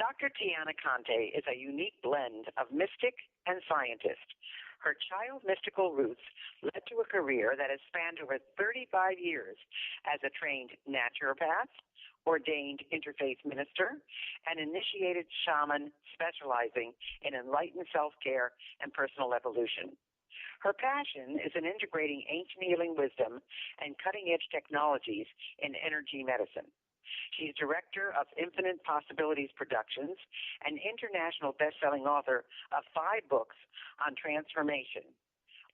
Dr. Tianna Conte is a unique blend of mystic and scientist. Her child mystical roots led to a career that has spanned over 35 years as a trained naturopath, ordained interfaith minister, and initiated shaman specializing in enlightened self-care and personal evolution. Her passion is in integrating ancient healing wisdom and cutting-edge technologies in energy medicine. She's director of Infinite Possibilities Productions and international best-selling author of 5 books on transformation: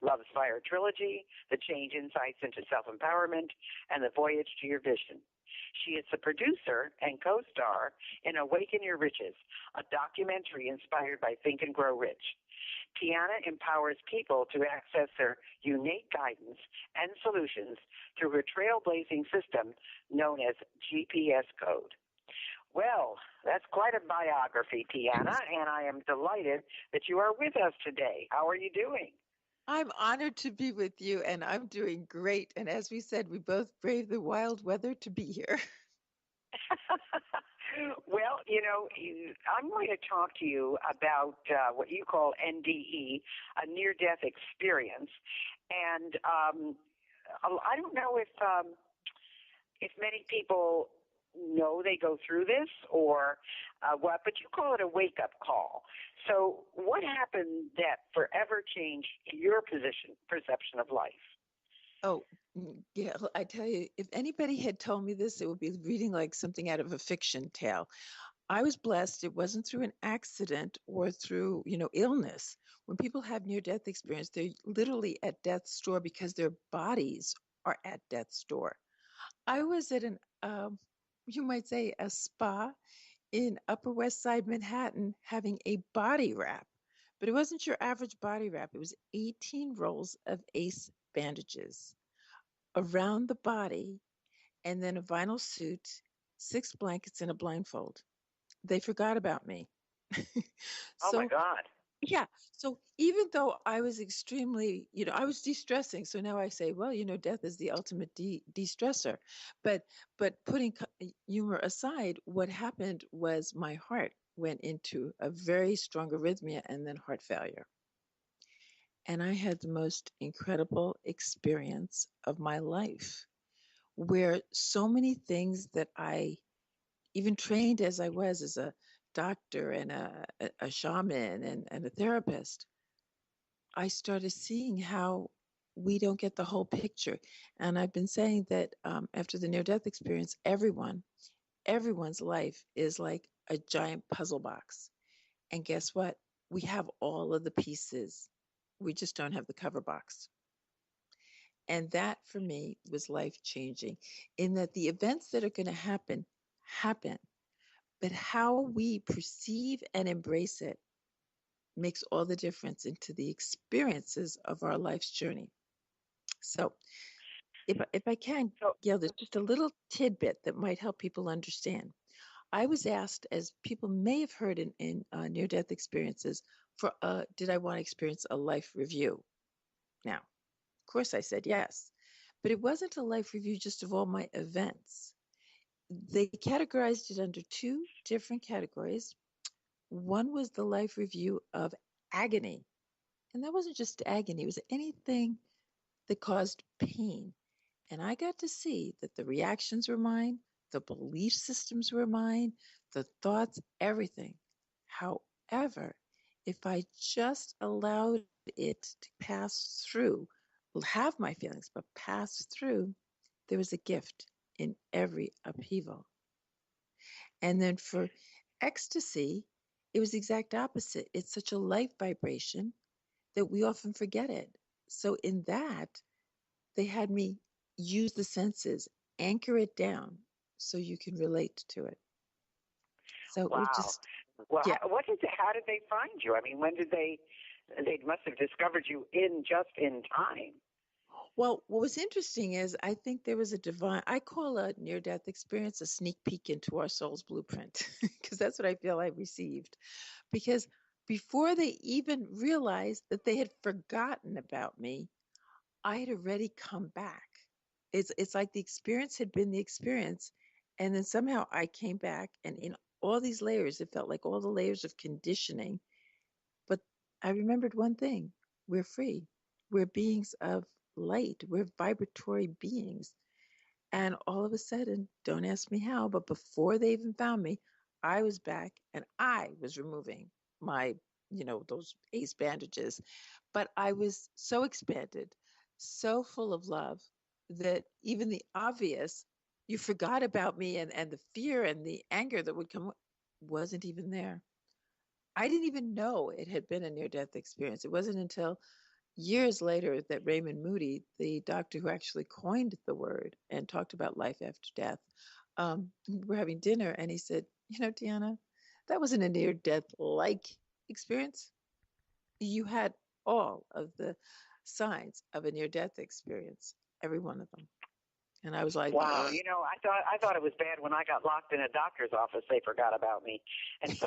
Love's Fire Trilogy, The Change Insights into Self-Empowerment, and The Voyage to Your Vision. She is the producer and co-star in Awaken Your Riches, a documentary inspired by Think and Grow Rich. Tiana empowers people to access their unique guidance and solutions through her trailblazing system known as GPS Code. Well, that's quite a biography, Tiana, and I am delighted that you are with us today. How are you doing? I'm honored to be with you, and I'm doing great. And as we said, we both braved the wild weather to be here. Well, I'm going to talk to you about what you call NDE, a near-death experience. And I don't know if many people know they go through this or what, but you call it a wake-up call. So what happened that forever changed your perception of life? Oh, yeah, I tell you, if anybody had told me this, it would be reading like something out of a fiction tale. I was blessed. It wasn't through an accident or through, illness. When people have near-death experience, they're literally at death's door because their bodies are at death's door. I was at you might say, a spa in Upper West Side Manhattan having a body wrap. But it wasn't your average body wrap. It was 18 rolls of ACE bandages around the body, and then a vinyl suit, 6 blankets, and a blindfold. They forgot about me. Oh, my So, God. yeah. So even though I was extremely, I was de-stressing. So now I say, well, death is the ultimate de-stressor. But putting humor aside, what happened was my heart went into a very strong arrhythmia and then heart failure. And I had the most incredible experience of my life, where so many things that I, even trained as I was as a doctor and a shaman and a therapist, I started seeing how we don't get the whole picture. And I've been saying that after the near-death experience, everyone's life is like a giant puzzle box. And guess what? We have all of the pieces. We just don't have the cover box. And that for me was life-changing, in that the events that are going to happen, but how we perceive and embrace it makes all the difference into the experiences of our life's journey. So if I can, Gail, there's just a little tidbit that might help people understand. I was asked, as people may have heard in near-death experiences, did I want to experience a life review? Now, of course I said yes, but it wasn't a life review just of all my events. They categorized it under 2 different categories. One was the life review of agony. And that wasn't just agony, it was anything that caused pain. And I got to see that the reactions were mine, the belief systems were mine, the thoughts, everything. However, if I just allowed it to pass through, have my feelings, but pass through, there was a gift in every upheaval. And then for ecstasy, it was the exact opposite. It's such a life vibration that we often forget it. So in that, they had me use the senses, anchor it down so you can relate to it. So wow. it was just, well, yeah. How did they find you? I mean, when did they must have discovered you just in time. Well, what was interesting is I think there was I call a near-death experience a sneak peek into our soul's blueprint, because that's what I feel I received. Because before they even realized that they had forgotten about me, I had already come back. It's like the experience had been the experience, and then somehow I came back, and in all these layers. It felt like all the layers of conditioning. But I remembered one thing: we're free. We're beings of light. We're vibratory beings. And all of a sudden, don't ask me how, but before they even found me, I was back and I was removing my, those ace bandages. But I was so expanded, so full of love that even the obvious, you forgot about me, and the fear and the anger that would come wasn't even there. I didn't even know it had been a near death experience. It wasn't until years later that Raymond Moody, the doctor who actually coined the word and talked about life after death, we were having dinner and he said, Deanna, that wasn't a near death like experience. You had all of the signs of a near death experience, every one of them. And I was like, wow, I thought it was bad when I got locked in a doctor's office. They forgot about me, and so,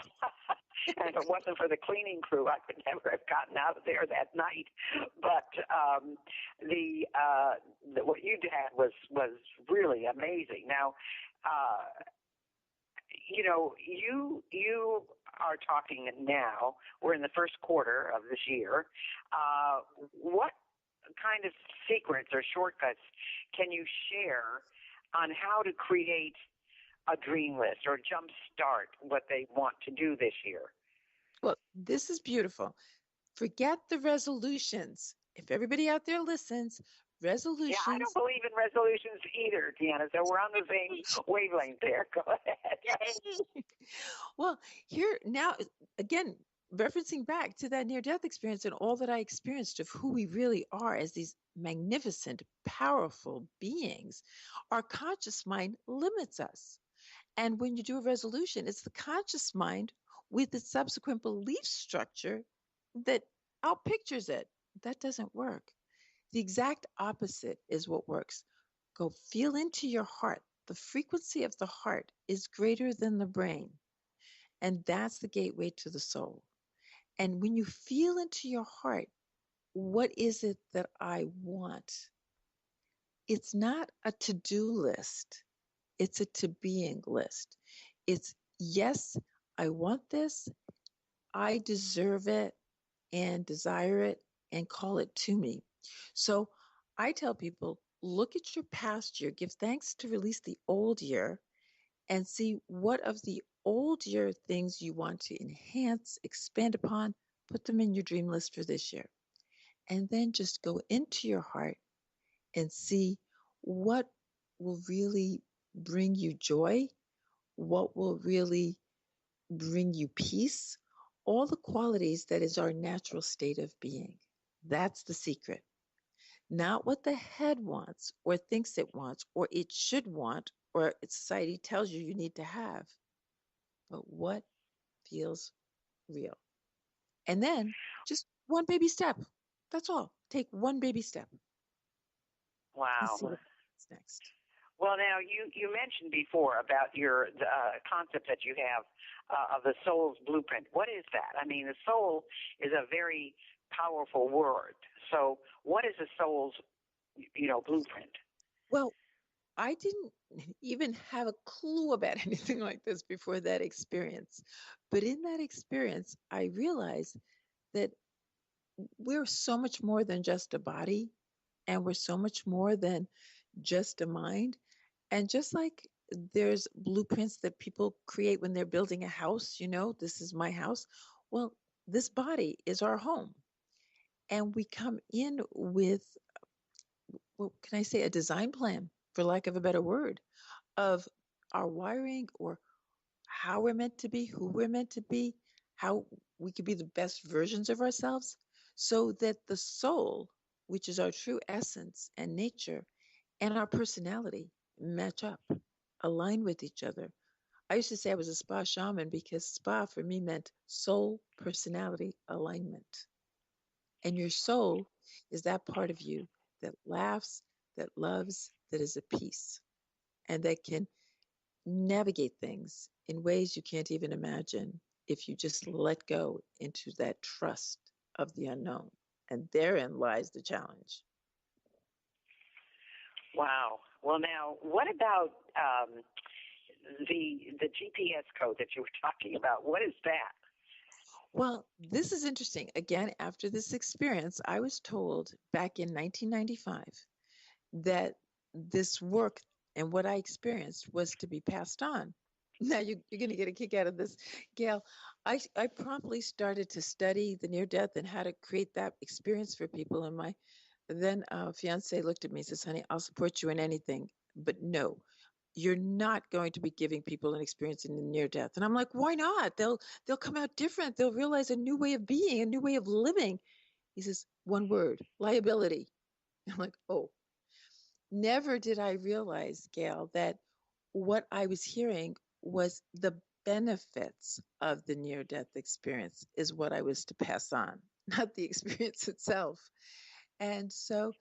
and if it wasn't for the cleaning crew, I could never have gotten out of there that night. But what you did was really amazing. Now, you are talking now. We're in the first quarter of this year. What kind of secrets or shortcuts can you share on how to create a dream list or jumpstart what they want to do this year? Well, this is beautiful. Forget the resolutions. If everybody out there listens, resolutions. Yeah, I don't believe in resolutions either, Tiana, so we're on the same wavelength there. Go ahead. Well, here now, again, referencing back to that near death experience and all that I experienced of who we really are as these magnificent, powerful beings, our conscious mind limits us. And when you do a resolution, it's the conscious mind with its subsequent belief structure that outpictures it. That doesn't work. The exact opposite is what works. Go feel into your heart. The frequency of the heart is greater than the brain. And that's the gateway to the soul. And when you feel into your heart, what is it that I want? It's not a to do list, it's a to being list. It's yes, I want this, I deserve it and desire it and call it to me. So I tell people look at your past year, give thanks to release the old year, and see what of the old year things you want to enhance, expand upon, put them in your dream list for this year. And then just go into your heart and see what will really bring you joy, what will really bring you peace, all the qualities that is our natural state of being. That's the secret. Not what the head wants or thinks it wants or it should want or society tells you need to have, but what feels real. And then just one baby step. That's all. Take one baby step and Wow. see what happens next. Well, now you mentioned before about your concept that you have of the soul's blueprint. What is that? I mean, the soul is a very powerful word. So, what is the soul's blueprint? Well, I didn't even have a clue about anything like this before that experience. But in that experience, I realized that we're so much more than just a body, and we're so much more than just a mind. And just like there's blueprints that people create when they're building a house, this is my house. Well, this body is our home. And we come in with, what can I say, a design plan, for lack of a better word, of our wiring or how we're meant to be, who we're meant to be, how we could be the best versions of ourselves, so that the soul, which is our true essence and nature, and our personality match up, align with each other. I used to say I was a spa shaman because spa for me meant soul personality alignment. And your soul is that part of you that laughs, that loves, that is at peace, and that can navigate things in ways you can't even imagine if you just let go into that trust of the unknown. And therein lies the challenge. Wow. Well, now, what about the GPS code that you were talking about. What is that? Well, this is interesting. Again, after this experience, I was told back in 1995 that this work and what I experienced was to be passed on. Now you're going to get a kick out of this, Gail. I promptly started to study the near death and how to create that experience for people. And my then fiance looked at me and says, "Honey, I'll support you in anything, but no, you're not going to be giving people an experience in the near death." And I'm like, "Why not? They'll come out different. They'll realize a new way of being, a new way of living." He says, "One word, liability." I'm like, "Oh." Never did I realize, Gail, that what I was hearing was the benefits of the near death experience is what I was to pass on, not the experience itself. And so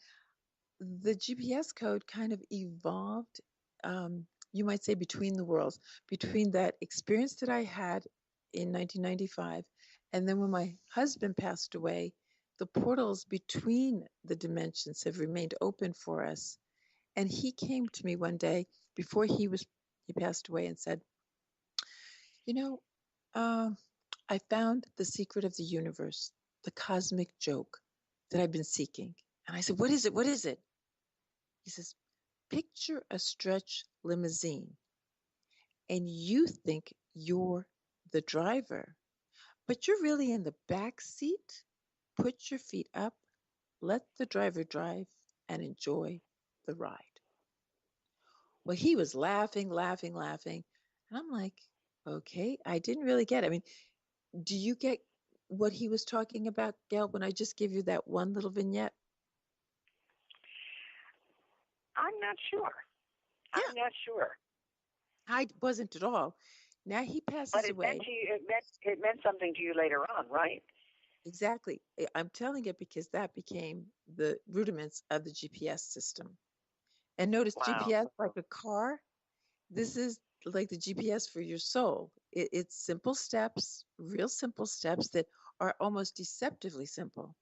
the GPS code kind of evolved, you might say, between the worlds, between that experience that I had in 1995. And then when my husband passed away, the portals between the dimensions have remained open for us. And he came to me one day before he passed away and said, "You know, uh, I found the secret of the universe, the cosmic joke that I've been seeking." And I said, "What is it? What is it?" He says, "Picture a stretch limousine and you think you're the driver, but you're really in the back seat. Put your feet up, let the driver drive, and enjoy the ride." Well, he was laughing, laughing, laughing. And I'm like, "Okay, I didn't really get it." I mean, do you get what he was talking about, Gail, when I just give you that one little vignette? I'm not sure. Yeah, I'm not sure. I wasn't at all. Now he But passes it away. meant to you. It meant something to you later on, right? Exactly. I'm telling it because that became the rudiments of the GPS system. And notice Wow. GPS like a car, this is like the GPS for your soul. It's simple steps, real simple steps that are almost deceptively simple,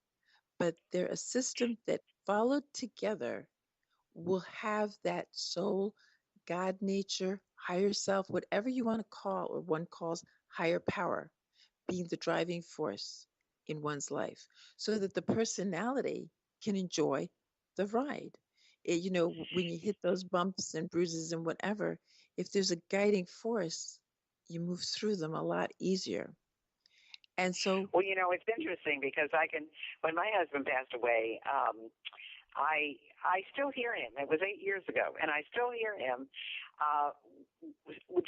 but they're a system that followed together will have that soul, God nature, higher self, whatever you want to call or one calls higher power, being the driving force in one's life so that the personality can enjoy the ride. When you hit those bumps and bruises and whatever, if there's a guiding force, you move through them a lot easier. And so, Well, it's interesting because when my husband passed away, I still hear him. It was 8 years ago, and I still hear him uh,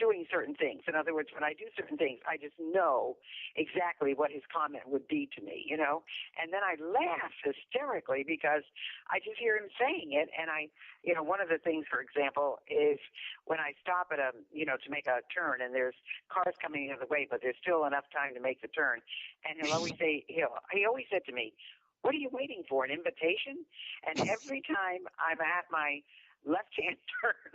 doing certain things. In other words, when I do certain things, I just know exactly what his comment would be to me. And then I laugh hysterically because I just hear him saying it. And one of the things, for example, is when I stop to make a turn, and there's cars coming the other way, but there's still enough time to make the turn. And he'll always say, he always said to me, "What are you waiting for, an invitation?" And every time I'm at my left-hand turn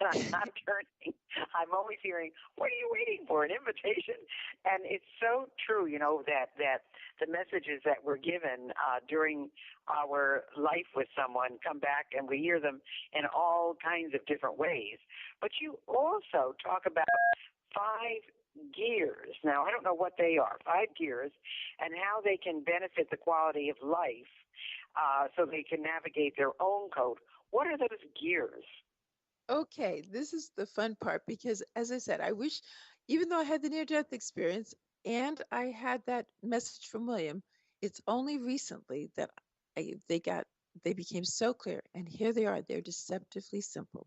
and I'm not turning, I'm always hearing, "What are you waiting for, an invitation?" And it's so true, that the messages that we're given during our life with someone come back, and we hear them in all kinds of different ways. But you also talk about 5 gears. Now, I don't know what they are, 5 gears, and how they can benefit the quality of life so they can navigate their own code. What are those gears? okay, this is the fun part because, as I said, I wish, even though I had the near death experience and I had that message from William, it's only recently that they became so clear. And here they are, they're deceptively simple.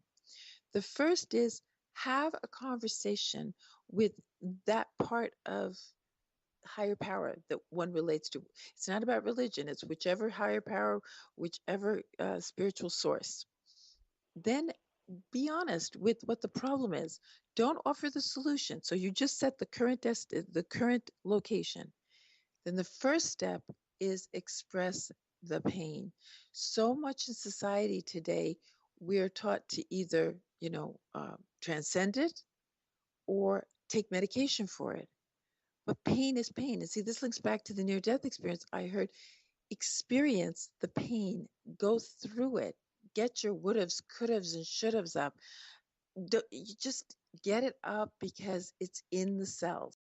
The first is have a conversation with that part of higher power that one relates to. It's not about religion, it's whichever higher power, whichever spiritual source. Then be honest with what the problem is. Don't offer the solution. So you just set the current location. Then the first step is express the pain. So much in society today, we're taught to either, transcend it or take medication for it. But pain is pain. And see, this links back to the near death experience. I heard experience the pain, go through it, get your would haves, could haves, and should haves up. You just get it up because it's in the cells.